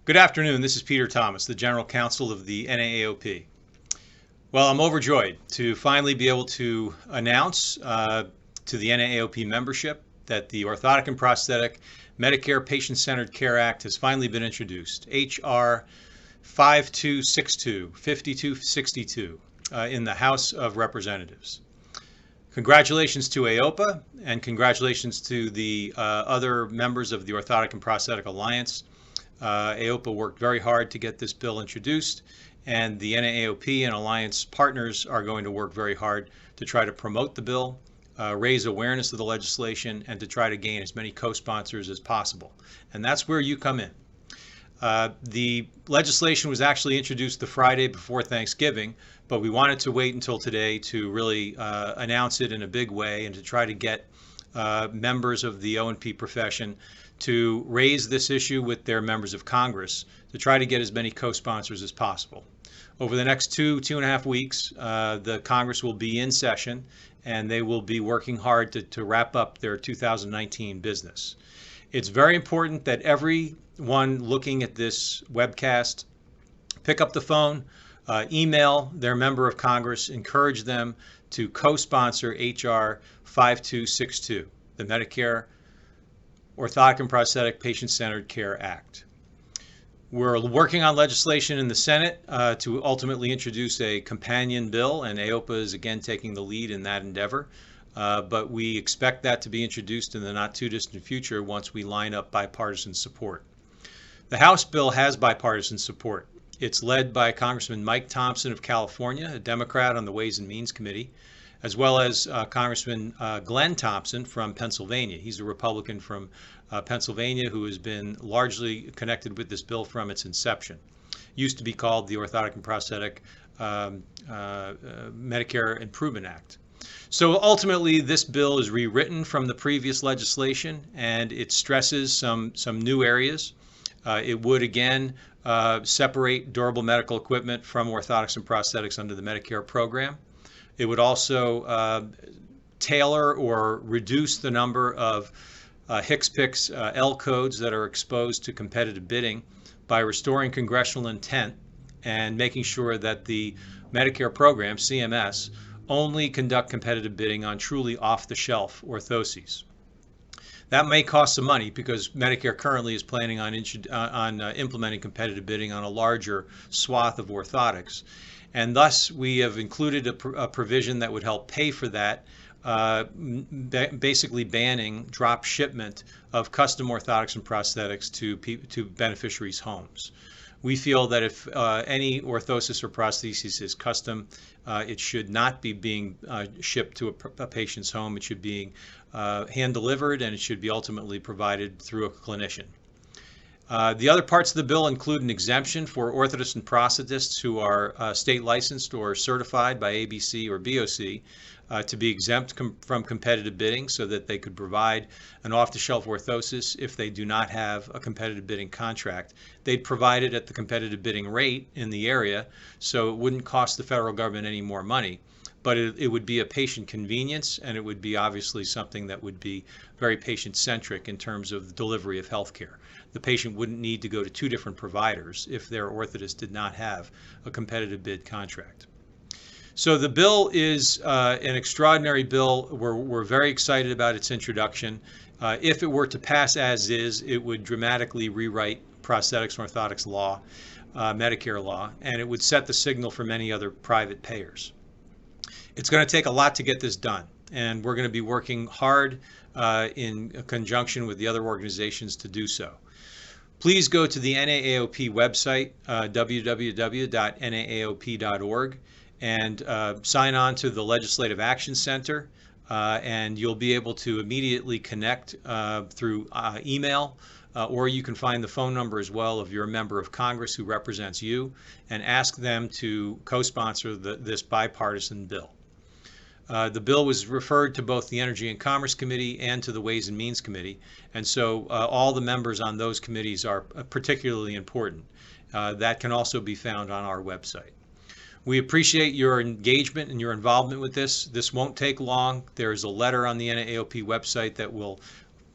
Good afternoon. This is Peter Thomas, the General Counsel of the NAAOP. Well, I'm overjoyed to finally be able to announce to the NAAOP membership that the Orthotic and Prosthetic Medicare Patient-Centered Care Act has finally been introduced, H.R. 5262 in the House of Representatives. Congratulations to AOPA and congratulations to the other members of the Orthotic and Prosthetic Alliance. AOPA worked very hard to get this bill introduced, and the NAAOP and Alliance partners are going to work very hard to try to promote the bill, raise awareness of the legislation, and to try to gain as many co-sponsors as possible. And that's where you come in. The legislation was actually introduced the Friday before Thanksgiving, but we wanted to wait until today to really announce it in a big way and to try to get members of the O&P profession to raise this issue with their members of Congress to try to get as many co-sponsors as possible. Over the next two and a half weeks, the Congress will be in session and they will be working hard to wrap up their 2019 business. It's very important that everyone looking at this webcast pick up the phone, email their member of Congress, encourage them to co-sponsor H.R. 5262, the Medicare Orthotic and Prosthetic Patient-Centered Care Act. We're working on legislation in the Senate to ultimately introduce a companion bill, and AOPA is again taking the lead in that endeavor. But we expect that to be introduced in the not too distant future once we line up bipartisan support. The House bill has bipartisan support. It's led by Congressman Mike Thompson of California, a Democrat on the Ways and Means Committee, as well as Congressman Glenn Thompson from Pennsylvania. He's a Republican from Pennsylvania who has been largely connected with this bill from its inception. Used to be called the Orthotic and Prosthetic Medicare Improvement Act. So ultimately, this bill is rewritten from the previous legislation, and it stresses some new areas. It would again separate durable medical equipment from orthotics and prosthetics under the Medicare program. It would also tailor or reduce the number of HCPCS L codes that are exposed to competitive bidding by restoring congressional intent and making sure that the Medicare program, CMS, only conduct competitive bidding on truly off-the-shelf orthoses. That may cost some money because Medicare currently is planning on implementing competitive bidding on a larger swath of orthotics. And thus, we have included a provision that would help pay for that, basically banning drop shipment of custom orthotics and prosthetics to beneficiaries' homes. We feel that if any orthosis or prosthesis is custom, it should not be being shipped to a patient's home. It should be hand-delivered, and it should be ultimately provided through a clinician. The other parts of the bill include an exemption for orthotists and prosthetists who are state licensed or certified by ABC or BOC to be exempt from competitive bidding so that they could provide an off-the-shelf orthosis if they do not have a competitive bidding contract. They'd provide it at the competitive bidding rate in the area, so it wouldn't cost the federal government any more money. But it would be a patient convenience, and it would be obviously something that would be very patient-centric in terms of the delivery of health care. The patient wouldn't need to go to two different providers if their orthotist did not have a competitive bid contract. So the bill is an extraordinary bill. We're very excited about its introduction. If it were to pass as is, it would dramatically rewrite prosthetics and orthotics law, Medicare law, and it would set the signal for many other private payers. It's going to take a lot to get this done, and we're going to be working hard in conjunction with the other organizations to do so. Please go to the NAAOP website, www.naaop.org, and sign on to the Legislative Action Center, and you'll be able to immediately connect through email, or you can find the phone number as well of your member of Congress who represents you and ask them to co-sponsor this bipartisan bill. The bill was referred to both the Energy and Commerce Committee and to the Ways and Means Committee, and so all the members on those committees are particularly important. That can also be found on our website. We appreciate your engagement and your involvement with this. This won't take long. There is a letter on the NAAOP website that will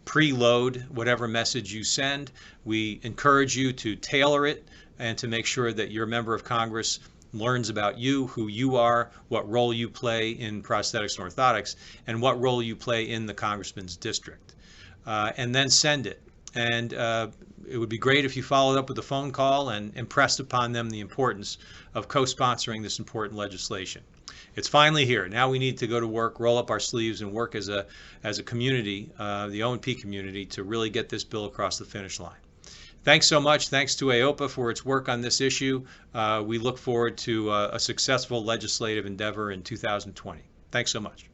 preload whatever message you send. We encourage you to tailor it and to make sure that your member of Congress learns about you, who you are, what role you play in prosthetics and orthotics, and what role you play in the congressman's district. And then send it. And it would be great if you followed up with a phone call and impressed upon them the importance of co-sponsoring this important legislation. It's finally here. Now we need to go to work, roll up our sleeves, and work as a community, the O&P community, to really get this bill across the finish line. Thanks so much. Thanks to AOPA for its work on this issue. We look forward to a successful legislative endeavor in 2020. Thanks so much.